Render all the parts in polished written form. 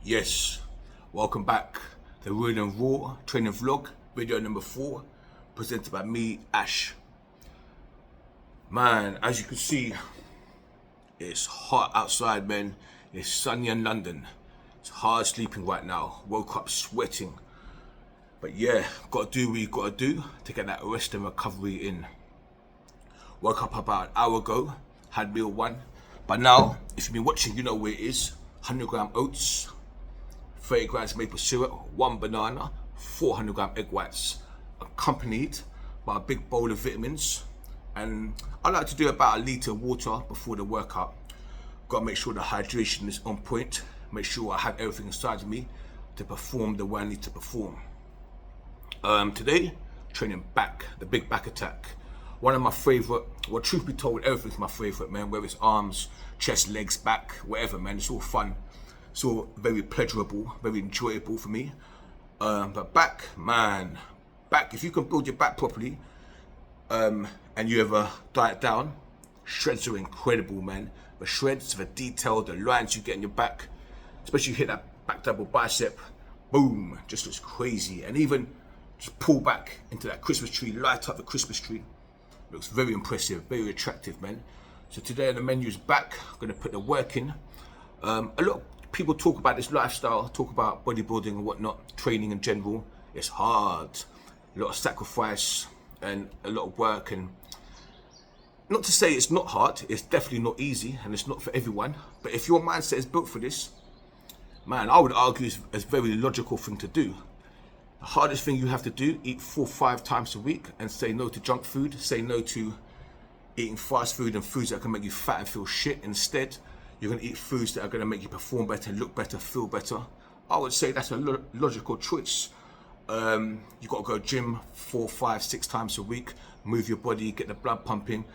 Yes, welcome back. The Real and Raw training vlog, video number 4, presented by me, Ash. Man, as you can see, it's hot outside, man. It's sunny in London. It's hard sleeping right now. Woke up sweating. But yeah, gotta do what you gotta do to get that rest and recovery in. Woke up about an hour ago, had meal 1. But now, if you've been watching, you know where it is. 100 gram oats, 30 grams maple syrup, 1 banana, 400 gram egg whites, accompanied by a big bowl of vitamins. And I like to do about a litre of water before the workout. Gotta make sure the hydration is on point, make sure I have everything inside of me to perform the way I need to perform. Today, training back, the big back attack. One of my favorite, well, truth be told, everything's my favorite, man. Whether it's arms, chest, legs, back, whatever, man. It's all fun. It's all very pleasurable, very enjoyable for me. But back, man, back, if you can build your back properly, and you ever diet down, shreds are incredible, man. The shreds, the detail, the lines you get in your back, especially you hit that back double bicep, boom, just looks crazy. And even just pull back into that Christmas tree, light up the Christmas tree. Looks very impressive, very attractive, man. So today the menu's back. I'm gonna put the work in. A lot of people talk about this lifestyle, talk about bodybuilding and whatnot, training in general. It's hard, a lot of sacrifice and a lot of work. And not to say it's not hard, it's definitely not easy and it's not for everyone. But if your mindset is built for this, man, I would argue it's a very logical thing to do. The hardest thing you have to do, eat 4-5 times a week and say no to junk food, say no to eating fast food and foods that can make you fat and feel shit. Instead, you're gonna eat foods that are gonna make you perform better, look better, feel better. I would say that's a logical choice. You gotta go gym 4, 5, 6 times a week, move your body, get the blood pumping,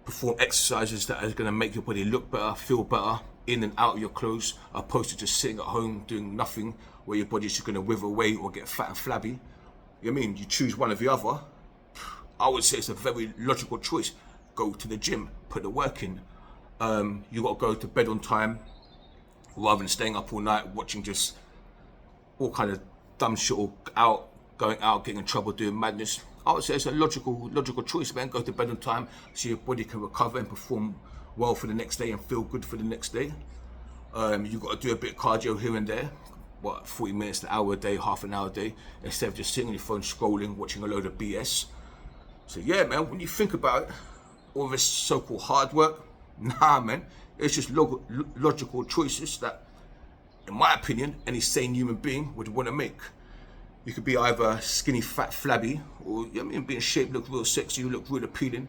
perform exercises that are gonna make your body look better, feel better, in and out of your clothes, opposed to just sitting at home doing nothing, where your body's just gonna wither away or get fat and flabby. You know what I mean? You choose one or the other. I would say it's a very logical choice. Go to the gym, put the work in. You gotta go to bed on time, rather than staying up all night watching just all kind of dumb shit, or going out, getting in trouble, doing madness. I would say it's a logical choice, man. Go to bed on time so your body can recover and perform well for the next day and feel good for the next day. You got to do a bit of cardio here and there, 40 minutes, an hour a day, half an hour a day, instead of just sitting on your phone scrolling, watching a load of BS. So yeah, man, when you think about it, all this so-called hard work, nah, man, it's just logical choices that, in my opinion, any sane human being would want to make. You could be either skinny, fat, flabby, or, you know what I mean, be in shape, look real sexy, look real appealing.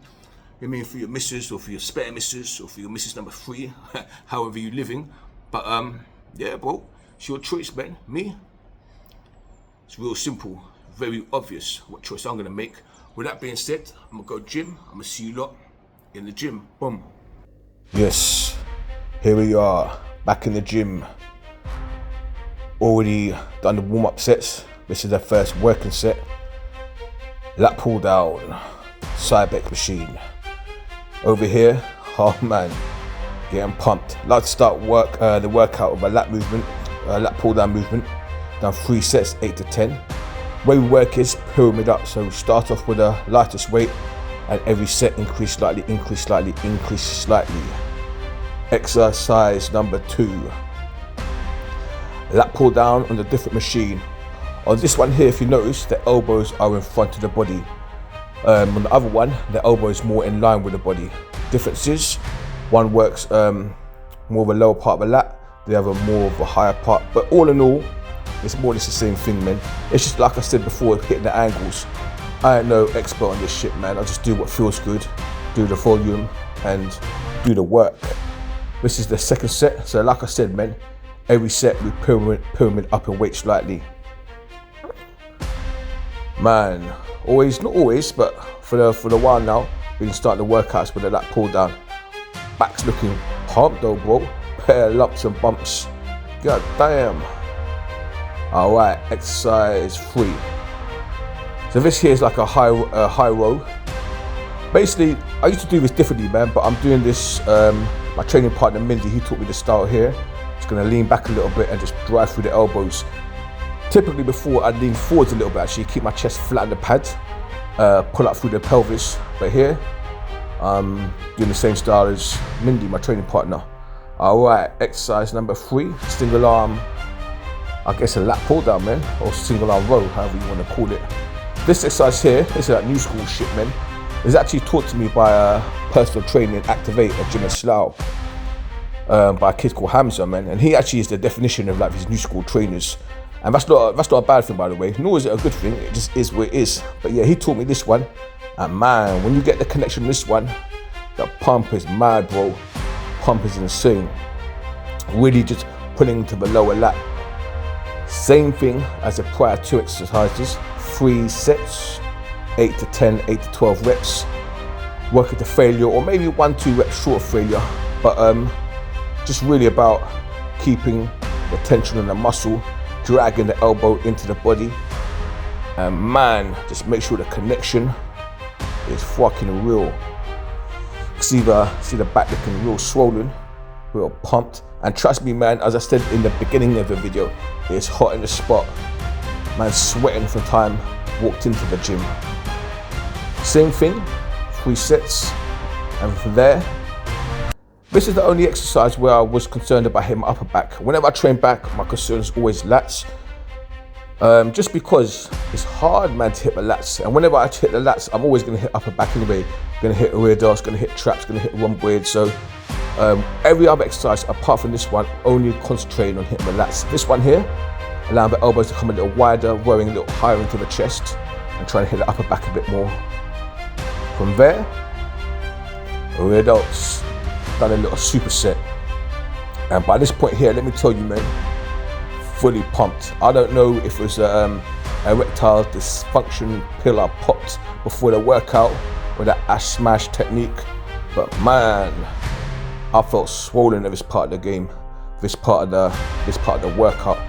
You know what I mean, for your missus, or for your spare missus, or for your missus number 3, however you're living. But yeah, bro, it's your choice, man. Me, it's real simple, very obvious what choice I'm gonna make. With that being said, I'm gonna go gym. I'm gonna see you lot in the gym. Boom. Yes, here we are, back in the gym. Already done the warm-up sets. This is the first working set. Lat pull down, side bike machine. Over here, oh man, getting pumped. Like to start the workout with a lat movement, lat pull down movement. Done 3 sets, 8 to 10. Way we work is pyramid up. So we start off with the lightest weight, and every set increase slightly, increase slightly, increase slightly. Exercise number 2. Lat pull down on the different machine. On this one here, if you notice, the elbows are in front of the body. On the other one, the elbow is more in line with the body. Differences, one works more of a lower part of the lat, the other more of a higher part. But all in all, it's more or less the same thing, man. It's just like I said before, hitting the angles. I ain't no expert on this shit, man. I just do what feels good, do the volume, and do the work. This is the second set, so like I said, man, every set we pyramid up in weight slightly. Man, not always, but for the while now, we can start the workouts with the lat pull down. Back's looking pumped though, bro. Pair of lumps and bumps. God damn. Alright, exercise 3. So this here is like a high row. Basically, I used to do this differently, man, but I'm doing this, my training partner Mindy, he taught me the style here. Just gonna lean back a little bit and just drive through the elbows. Typically before I'd lean forwards a little bit, actually keep my chest flat on the pad, pull up through the pelvis. But here, doing the same style as Mindy, my training partner. All right, exercise number 3, single arm, I guess a lat pull down, man, or single arm row, however you want to call it. This exercise here, this is like new school shit, man. It's actually taught to me by a personal training Activate, a gym in Slough, by a kid called Hamza, man. And he actually is the definition of like these new school trainers. And that's not a bad thing, by the way, nor is it a good thing, it just is what it is. But yeah, he taught me this one, and man, when you get the connection on this one, the pump is mad, bro. Pump is insane. Really just pulling into the lower lat. Same thing as the prior 2 exercises, 3 sets, 8 to 10, 8 to 12 reps. Working to failure, or maybe 1-2 reps short of failure, but just really about keeping the tension on the muscle, dragging the elbow into the body, and man, just make sure the connection is fucking real. See the back looking real swollen, real pumped, and trust me, man, as I said in the beginning of the video, it's hot in the spot. Man, sweating from the time walked into the gym. Same thing, 3 sets, and from there, this is the only exercise where I was concerned about hitting my upper back. Whenever I train back, my concern is always lats. Just because it's hard, man, to hit my lats. And whenever I hit the lats, I'm always going to hit upper back anyway. Going to hit rear delts, going to hit traps, going to hit rhomboids. So every other exercise apart from this one, only concentrating on hitting my lats. This one here, allowing the elbows to come a little wider, rowing a little higher into the chest, and trying to hit the upper back a bit more. From there, rear delts, done a little superset. And by this point here, let me tell you, man, fully pumped. I don't know if it was erectile dysfunction pill I popped before the workout with that ash smash technique, but man, I felt swollen at this part of the game, this part of the workout.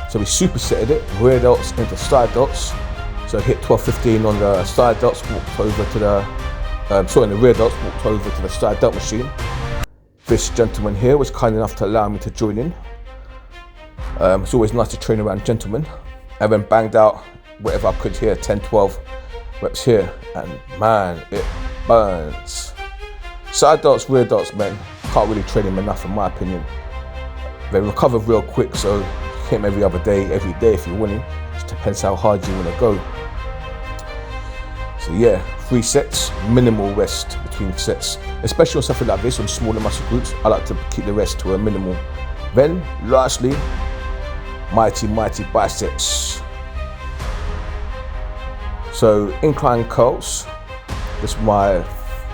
So we supersetted it, rear delts into side delts. So hit 12-15 on the side delts, walked over to the rear delts, walked over to the side delt machine. This gentleman here was kind enough to allow me to join in. It's always nice to train around gentlemen. And then banged out whatever I could here, 10-12 reps here, and man, it burns. Side delts, rear delts, man, can't really train them enough in my opinion. They recover real quick, so hit them every other day, every day if you're willing. Just depends how hard you want to go. So yeah, 3 sets, minimal rest between sets. Especially on something like this, on smaller muscle groups, I like to keep the rest to a minimal. Then, lastly, mighty biceps. So incline curls, this is my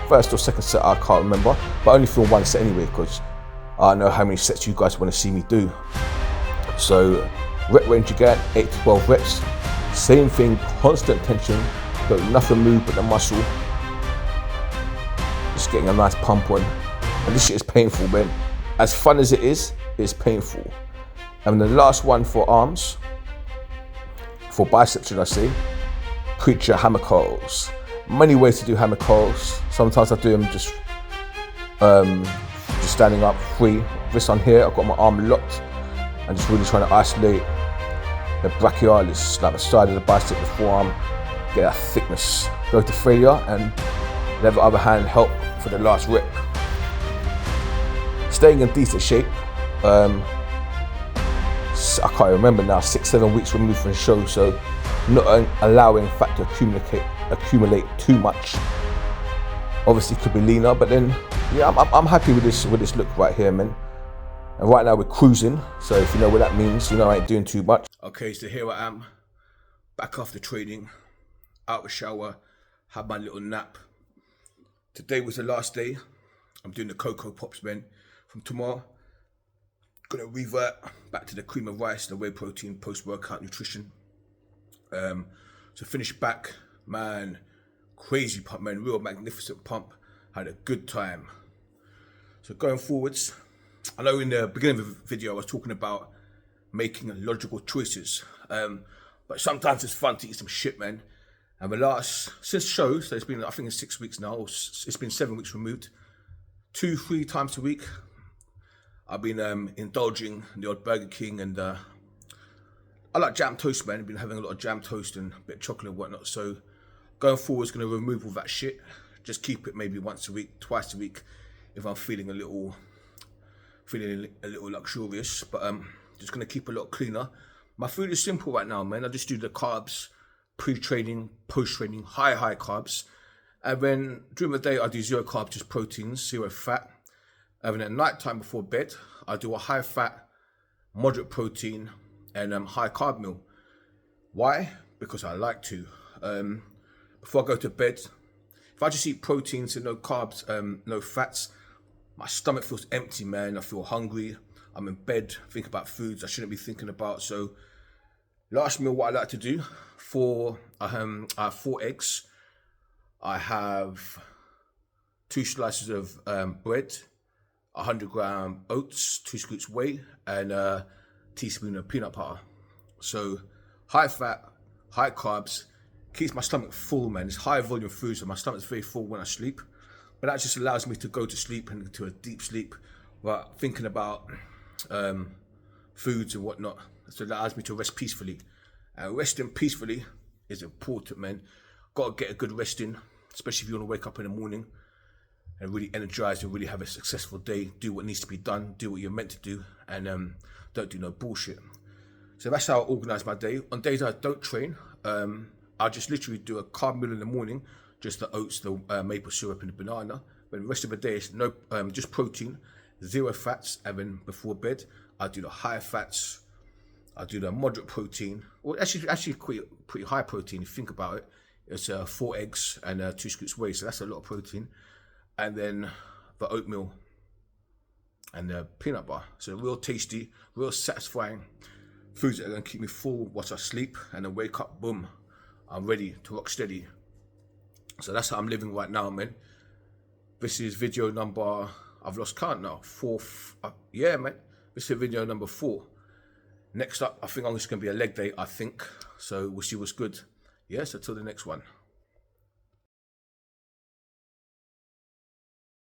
first or second set, I can't remember, but I only film 1 set anyway because I know how many sets you guys want to see me do. So rep range again, 8 to 12 reps, same thing, constant tension, got nothing move but the muscle, just getting a nice pump on, and this shit is painful, man. As fun as it is, it's painful. And the last one for arms, for biceps should I say, preacher hammer curls. Many ways to do hammer curls. Sometimes I do them just standing up free. This one here, I've got my arm locked and just really trying to isolate the brachialis, like the side of the bicep, the forearm, get that thickness. Go to failure and let the other hand help for the last rep. Staying in decent shape. I can't remember now, 6-7 weeks removed from the show, so not allowing fat to accumulate too much. Obviously could be leaner, but then yeah, I'm happy with this look right here, man. And right now we're cruising, so if you know what that means, you know I ain't doing too much. Okay, so here I am, back after training, out of the shower, had my little nap. Today was the last day. I'm doing the Cocoa Pops, man. From tomorrow, gonna revert back to the cream of rice, the whey protein, post-workout nutrition. So finish back, man, crazy pump, man, real magnificent pump. Had a good time. So going forwards, I know in the beginning of the video I was talking about making logical choices, but sometimes it's fun to eat some shit, man. And since show, so it's been, I think it's 6 weeks now, it's been 7 weeks removed, 2-3 times a week, I've been indulging in the odd Burger King, and I like jam toast, man. I've been having a lot of jam toast and a bit of chocolate and whatnot. So going forward is going to remove all that shit. Just keep it maybe once a week, twice a week, if I'm feeling a little luxurious. But just going to keep a lot cleaner. My food is simple right now, man. I just do the carbs, pre-training, post-training, high carbs. And then during the day, I do zero carbs, just proteins, zero fat. And then at night time before bed, I do a high fat, moderate protein, and high carb meal. Why? Because I like to. Before I go to bed, if I just eat proteins and no carbs, no fats, my stomach feels empty, man. I feel hungry. I'm in bed, thinking about foods I shouldn't be thinking about. So last meal, what I like to do, I have 4 eggs. I have 2 slices of bread, 100-gram oats, 2 scoops whey, and a teaspoon of peanut butter. So high fat, high carbs, keeps my stomach full, man. It's high volume food, so my stomach's very full when I sleep. But that just allows me to go to sleep and to a deep sleep without thinking about foods and whatnot. So it allows me to rest peacefully. And resting peacefully is important, man. Got to get a good rest in, especially if you want to wake up in the morning and really energize and really have a successful day. Do what needs to be done, do what you're meant to do, and don't do no bullshit. So that's how I organize my day. On days I don't train, I just literally do a carb meal in the morning, just the oats, the maple syrup, and the banana. But the rest of the day is no, just protein, zero fats, and then before bed, I do the high fats, I do the moderate protein, well, actually pretty high protein if you think about it. It's 4 eggs and 2 scoops whey, so that's a lot of protein. And then the oatmeal and the peanut butter. So real tasty, real satisfying foods that are going to keep me full whilst I sleep, and then wake up, boom, I'm ready to rock steady. So that's how I'm living right now, man. This is video number, I've lost count now, 4. Yeah, man. This is video number 4. Next up, I think I'm just going to be a leg day, I think. So we'll see what's good. Yes, until the next one.